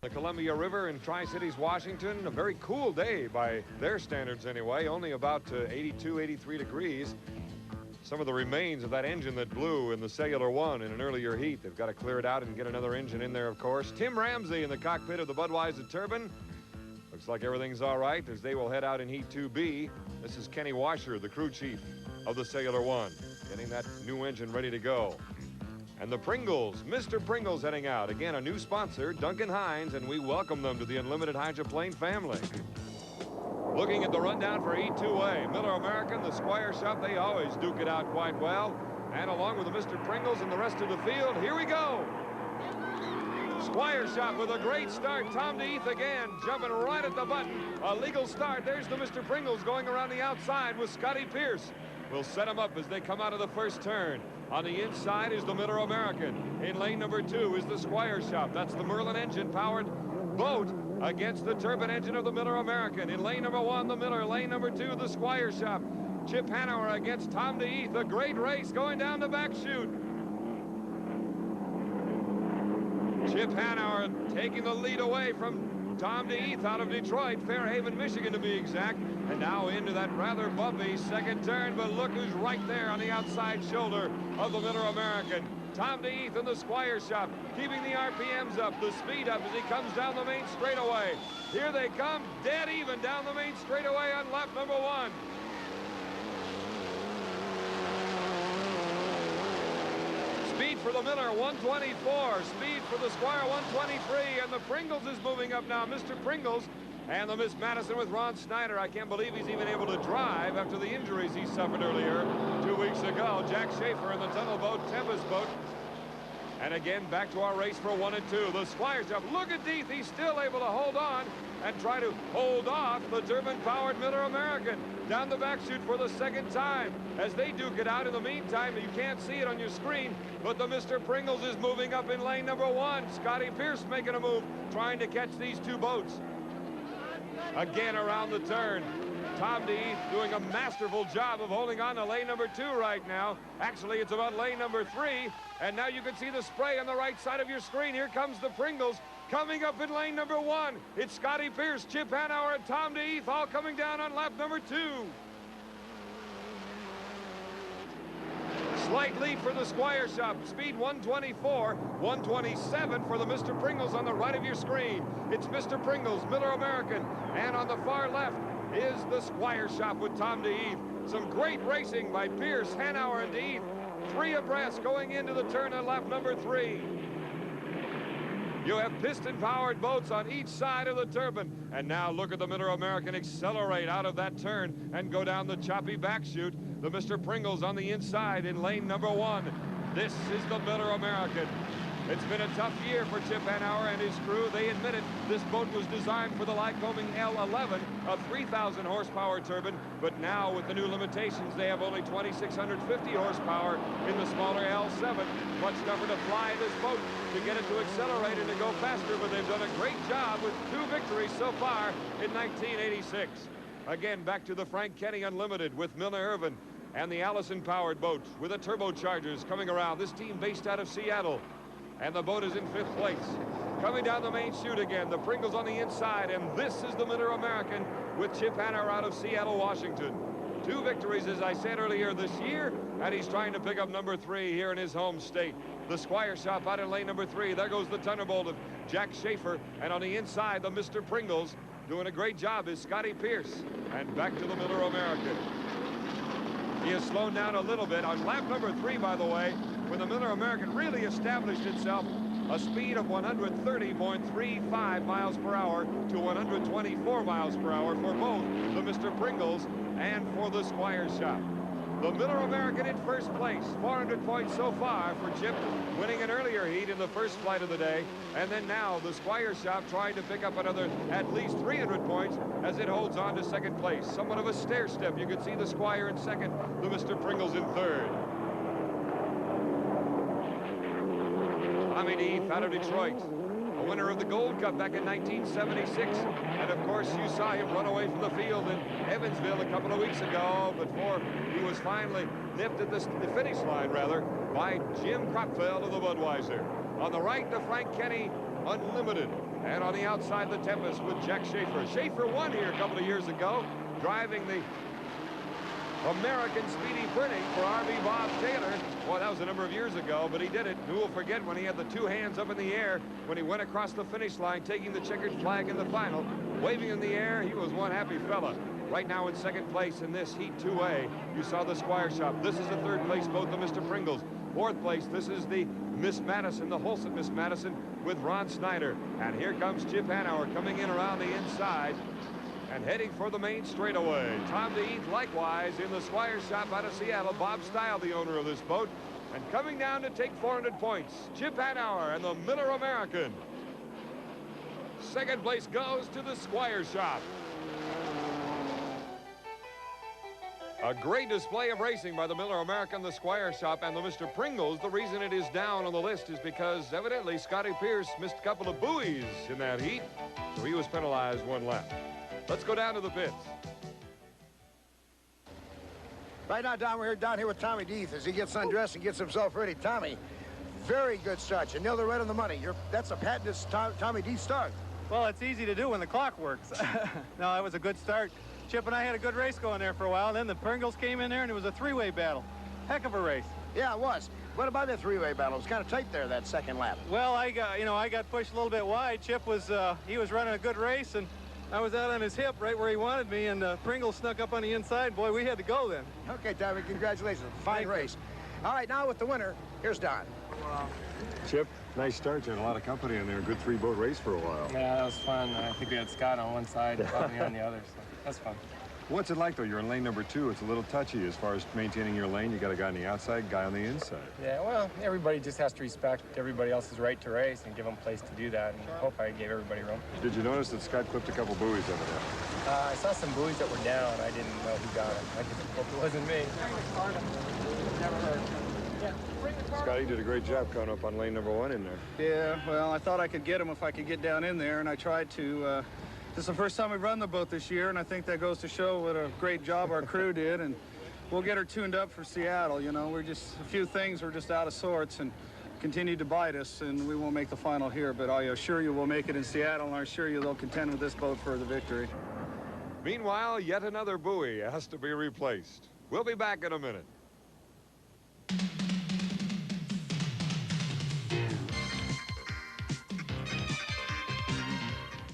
The Columbia River in Tri-Cities, Washington. A very cool day by their standards anyway, only about 82, 83 degrees. Some of the remains of that engine that blew in the Cellular One in an earlier heat. They've got to clear it out and get another engine in there, of course. Tim Ramsey in the cockpit of the Budweiser turbine. Looks like everything's all right as they will head out in Heat 2B. This is Kenny Washer, the crew chief of the Cellular One, getting that new engine ready to go. And the Pringles, Mr. Pringles heading out. Again, a new sponsor, Duncan Hines, and we welcome them to the Unlimited Hydroplane family. Looking at the rundown for E2A, Miller American, the Squire Shop, they always duke it out quite well. And along with the Mr. Pringles and the rest of the field, here we go. Squire Shop with a great start. Tom DeEath again, jumping right at the button. A legal start. There's the Mr. Pringles going around the outside with Scotty Pierce. We'll set them up as they come out of the first turn. On the inside is the Miller American. In lane number 2 is the Squire Shop. That's the Merlin engine-powered boat against the turbine engine of the Miller American. In lane number 1, the Miller. Lane number 2, the Squire Shop. Chip Hanauer against Tom DeEath. A great race going down the back chute. Chip Hanauer taking the lead away from Tom DeEath out of Detroit, Fairhaven, Michigan to be exact. And now into that rather bumpy second turn, but look who's right there on the outside shoulder of the Miller American. Tom DeEath in the Squire Shop, keeping the RPMs up, the speed up as he comes down the main straightaway. Here they come, dead even down the main straightaway on lap number 1. Speed for the Miller, 124. Speed for the Squire, 123. And the Pringles is moving up now. Mr. Pringles and the Miss Madison with Ron Snyder. I can't believe he's even able to drive after the injuries he suffered earlier 2 weeks ago. Jack Schaefer in the tunnel boat, Tempest boat. And again, back to our race for 1 and 2. The Squire Shop, look at DeEath. He's still able to hold on and try to hold off the turbine-powered Miller American. Down the back chute for the second time as they duke it out. In the meantime, you can't see it on your screen, but the Mr. Pringles is moving up in lane number 1. Scotty Pierce making a move, trying to catch these two boats. Again around the turn. Tom DeEath doing a masterful job of holding on to lane number 2 right now. Actually, it's about lane number 3. And now you can see the spray on the right side of your screen. Here comes the Pringles coming up in lane number 1. It's Scotty Pierce, Chip Hanauer, and Tom DeEath all coming down on lap number 2. Slight lead for the Squire Shop. Speed 124, 127 for the Mr. Pringles on the right of your screen. It's Mr. Pringles, Miller American, and on the far left is the Squire Shop with Tom DeEath. Some great racing by Pierce, Hanauer, and DeEath. 3 abreast going into the turn on lap number 3. You have piston-powered boats on each side of the turbine. And now look at the Miller American accelerate out of that turn and go down the choppy back chute. The Mr. Pringles on the inside in lane number 1. This is the Miller American. It's been a tough year for Chip Hanauer and his crew. They admit it. This boat was designed for the Lycoming L11, a 3,000 horsepower turbine. But now with the new limitations, they have only 2,650 horsepower in the smaller L7. Much tougher to fly this boat to get it to accelerate and to go faster. But they've done a great job with 2 victories so far in 1986. Again, back to the Frank Kenny Unlimited with Milner Irvin and the Allison-powered boat with the turbochargers coming around. This team based out of Seattle. And the boat is in 5th place. Coming down the main chute again, the Pringles on the inside, and this is the Miller American with Chip Hanauer out of Seattle, Washington. 2 victories, as I said earlier, this year, and he's trying to pick up number 3 here in his home state. The Squire Shop out in lane number 3. There goes the Thunderbolt of Jack Schaefer, and on the inside, the Mr. Pringles. Doing a great job is Scotty Pierce. And back to the Miller American. He has slowed down a little bit. On lap number 3, by the way, when the Miller American really established itself, a speed of 130.35 miles per hour to 124 miles per hour for both the Mr. Pringles and for the Squire Shop. The Miller American in first place, 400 points so far for Chip, winning an earlier heat in the first flight of the day. And then now the Squire Shop trying to pick up another at least 300 points as it holds on to second place. Somewhat of a stair step. You can see the Squire in second, the Mr. Pringles in third. Tommy DeEath out of Detroit, a winner of the Gold Cup back in 1976. And of course, you saw him run away from the field in Evansville a couple of weeks ago before he was finally nipped at the finish line, rather, by Jim Crockfeld of the Budweiser. On the right, the Frank Kenny Unlimited And on the outside, the Tempest with Jack Schaefer. Schaefer won here a couple of years ago, driving the American Speedy Printing for RV Bob Taylor. Boy, that was a number of years ago, but he did it. Who will forget when he had the two hands up in the air when he went across the finish line, taking the checkered flag in the final, waving in the air. He was one happy fella. Right now in second place in this Heat 2A, you saw the Squire Shop. This is the third place boat, the Mr. Pringles. Fourth place, this is the Miss Madison, the Holson Miss Madison with Ron Snyder. And here comes Chip Hanauer coming in around the inside and heading for the main straightaway. Tom DeHeath likewise in the Squire Shop out of Seattle. Bob Stile, the owner of this boat. And coming down to take 400 points, Chip Hanauer and the Miller American. Second place goes to the Squire Shop. A great display of racing by the Miller American, the Squire Shop, and the Mr. Pringles. The reason it is down on the list is because evidently Scotty Pierce missed a couple of buoys in that heat, so he was penalized one lap. Let's go down to the pits. Right now, Don, we're down here with Tommy DeHeath as he gets undressed and gets himself ready. Tommy, very good start. You nailed it right on the money. That's a patented Tommy DeHeath start. Well, it's easy to do when the clock works. No, it was a good start. Chip and I had a good race going there for a while. Then the Pringles came in there, and it was a three-way battle. Heck of a race. Yeah, it was. What about that three-way battle? It was kind of tight there that second lap. Well, I got pushed a little bit wide. Chip was, he was running a good race, and I was out on his hip right where he wanted me, and Pringles snuck up on the inside. Boy, we had to go then. Okay, Tommy, congratulations. Fine race. All right, now with the winner, here's Don. Chip, nice start. You had a lot of company in there. Good three-boat race for a while. Yeah, that was fun. I think we had Scott on one side and Bobby on the other, so that's fun. What's it like, though? You're in lane number 2. It's a little touchy as far as maintaining your lane. You got a guy on the outside, guy on the inside. Yeah, well, everybody just has to respect everybody else's right to race and give them place to do that, and hope I gave everybody room. Did you notice that Scott clipped a couple buoys over there? I saw some buoys that were down. I didn't know who got them. I just hope it wasn't me. Never heard. Scotty did a great job coming up on lane number 1 in there. Yeah, well, I thought I could get him if I could get down in there, and I tried to. This is the first time we've run the boat this year, and I think that goes to show what a great job our crew did, and we'll get her tuned up for Seattle. You know, we're just, a few things were just out of sorts and continued to bite us, and we won't make the final here, but I assure you we'll make it in Seattle, and I assure you they'll contend with this boat for the victory. Meanwhile, yet another buoy has to be replaced. We'll be back in a minute.